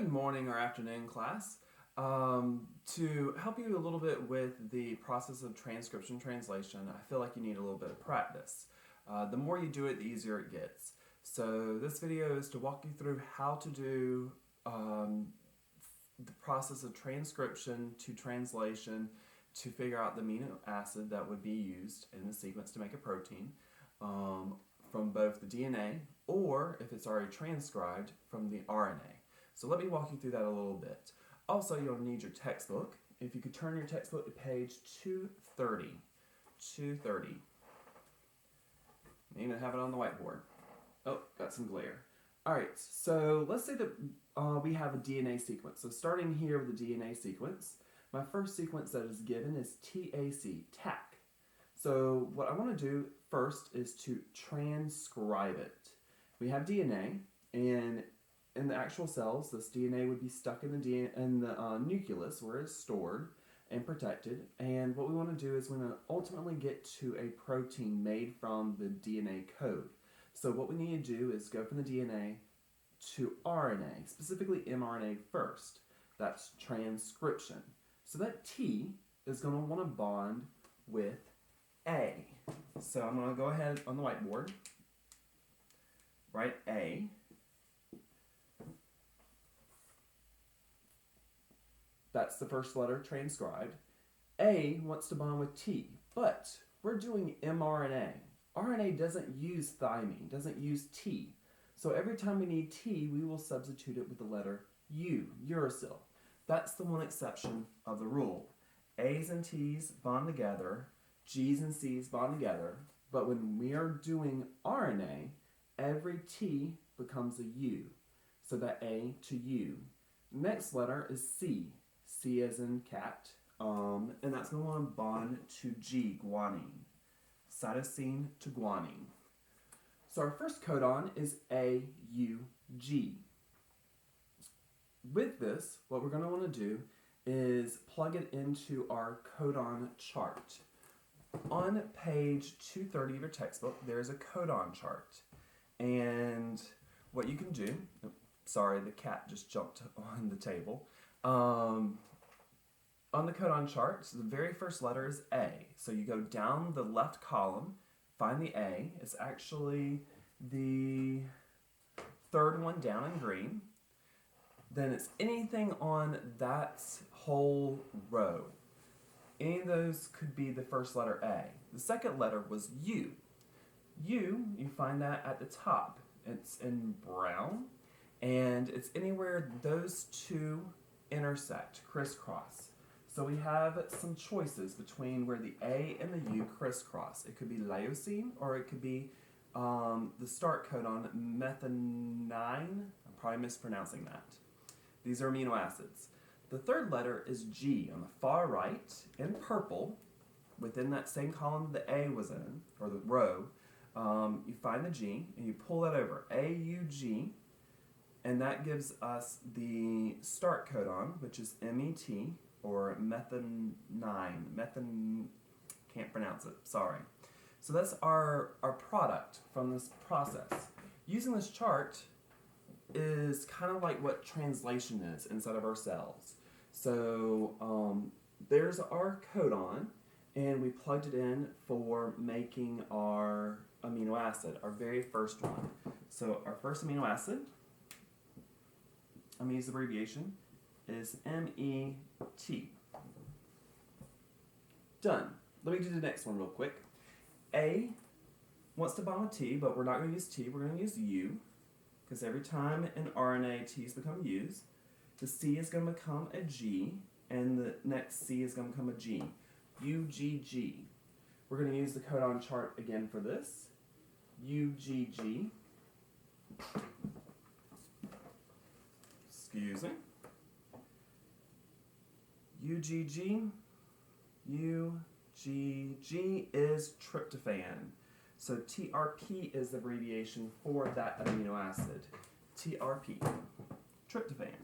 Good morning or afternoon, class. To help you a little bit with the process of transcription translation, I feel like you need a little bit of practice. The more you do it, the easier it gets. So this video is to walk you through how to do the process of transcription to translation to figure out the amino acid that would be used in the sequence to make a protein from both the DNA or, if it's already transcribed, from the RNA. So let me walk you through that a little bit. Also, you'll need your textbook. If you could turn your textbook to page 230. 230. You even have it on the whiteboard. Oh, got some glare. Alright, so let's say that we have a DNA sequence. So starting here with the DNA sequence, my first sequence that is given is TAC, TAC. So what I want to do first is to transcribe it. We have DNA, and in the actual cells, this DNA would be stuck in the nucleus where it's stored and protected. And what we want to do is we want to ultimately get to a protein made from the DNA code. So what we need to do is go from the DNA to RNA, specifically mRNA first. That's transcription. So that T is going to want to bond with A. So I'm going to go ahead on the whiteboard, write A. That's the first letter transcribed. A wants to bond with T, but we're doing mRNA. RNA doesn't use thymine, doesn't use T. So every time we need T, we will substitute it with the letter U, uracil. That's the one exception of the rule. A's and T's bond together, G's and C's bond together, but when we are doing RNA, every T becomes a U. So that A to U. Next letter is C. C as in cat, and that's going to want to bond to G, guanine. Cytosine to guanine. So our first codon is AUG. With this, what we're going to want to do is plug it into our codon chart. On page 230 of your textbook, there's a codon chart. And what you can do, sorry, the cat just jumped on the table. On the codon chart, so the very first letter is A. So you go down the left column, find the A. It's actually the third one down in green. Then it's anything on that whole row. Any of those could be the first letter A. The second letter was U. U, you find that at the top. It's in brown, and it's anywhere those two intersect, crisscross. So we have some choices between where the A and the U crisscross. It could be leucine, or it could be the start codon methionine. I'm probably mispronouncing that. These are amino acids. The third letter is G on the far right in purple. Within that same column the A was in, or the row, you find the G and you pull that over, AUG, and that gives us the start codon, which is MET, or methionine. Can't pronounce it, sorry. So that's our product from this process. Using this chart is kind of like what translation is inside of our cells. So there's our codon, and we plugged it in for making our amino acid, our very first one. So our first amino acid, I'm going to use the abbreviation, is MET. Done. Let me do the next one real quick. A wants to bond with T, but we're not going to use T, we're going to use U, because every time in RNA T's become U's, the C is going to become a G, and the next C is going to become a G. UGG. We're going to use the codon chart again for this. UGG. Excuse me. UGG. UGG is tryptophan. So TRP is the abbreviation for that amino acid. TRP. Tryptophan.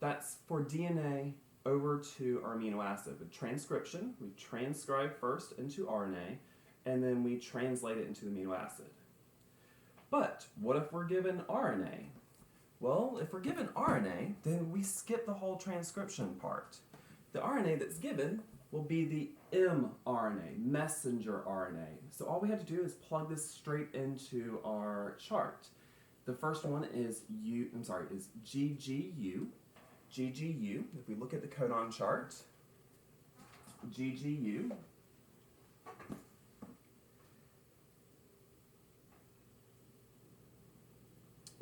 That's for DNA over to our amino acid. With transcription, we transcribe first into RNA, and then we translate it into the amino acid. But what if we're given RNA? Well, if we're given RNA, then we skip the whole transcription part. The RNA that's given will be the mRNA, messenger RNA. So all we have to do is plug this straight into our chart. The first one is GGU. GGU, if we look at the codon chart, GGU,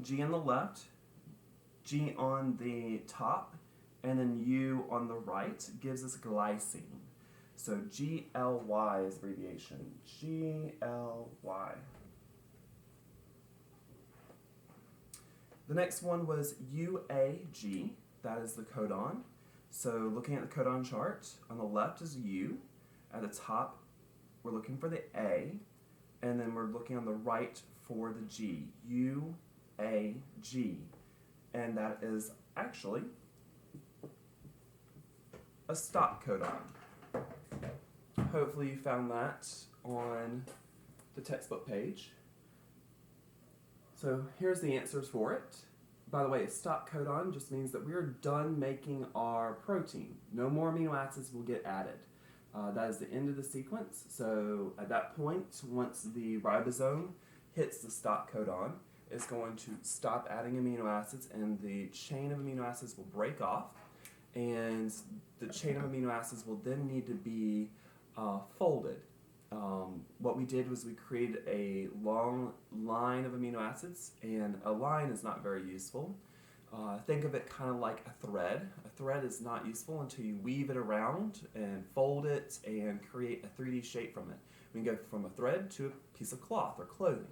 G on the left, G on the top, and then U on the right gives us glycine. So GLY is abbreviation. GLY. The next one was UAG. That is the codon. So looking at the codon chart, on the left is U. At the top, we're looking for the A. And then we're looking on the right for the G. UAG. And that is actually a stop codon. Hopefully you found that on the textbook page. So here's the answers for it. By the way, a stop codon just means that we're done making our protein. No more amino acids will get added. That is the end of the sequence. So at that point, once the ribosome hits the stop codon, it's going to stop adding amino acids and the chain of amino acids will break off. And the chain of amino acids will then need to be folded. What we did was we created a long line of amino acids, and a line is not very useful. Think of it kind of like a thread. A thread is not useful until you weave it around and fold it and create a 3D shape from it. We can go from a thread to a piece of cloth or clothing.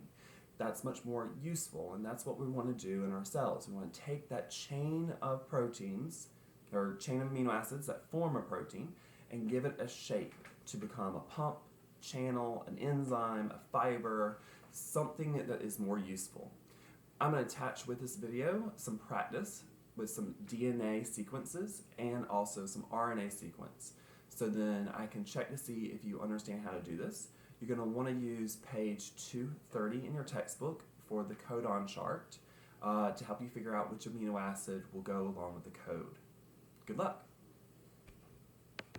That's much more useful, and that's what we want to do in our cells. We want to take that chain of proteins, or chain of amino acids that form a protein, and give it a shape to become a pump, channel, an enzyme, a fiber, something that is more useful. I'm going to attach with this video some practice with some DNA sequences and also some RNA sequence. So then I can check to see if you understand how to do this. You're going to want to use page 230 in your textbook for the codon chart to help you figure out which amino acid will go along with the code. Good luck!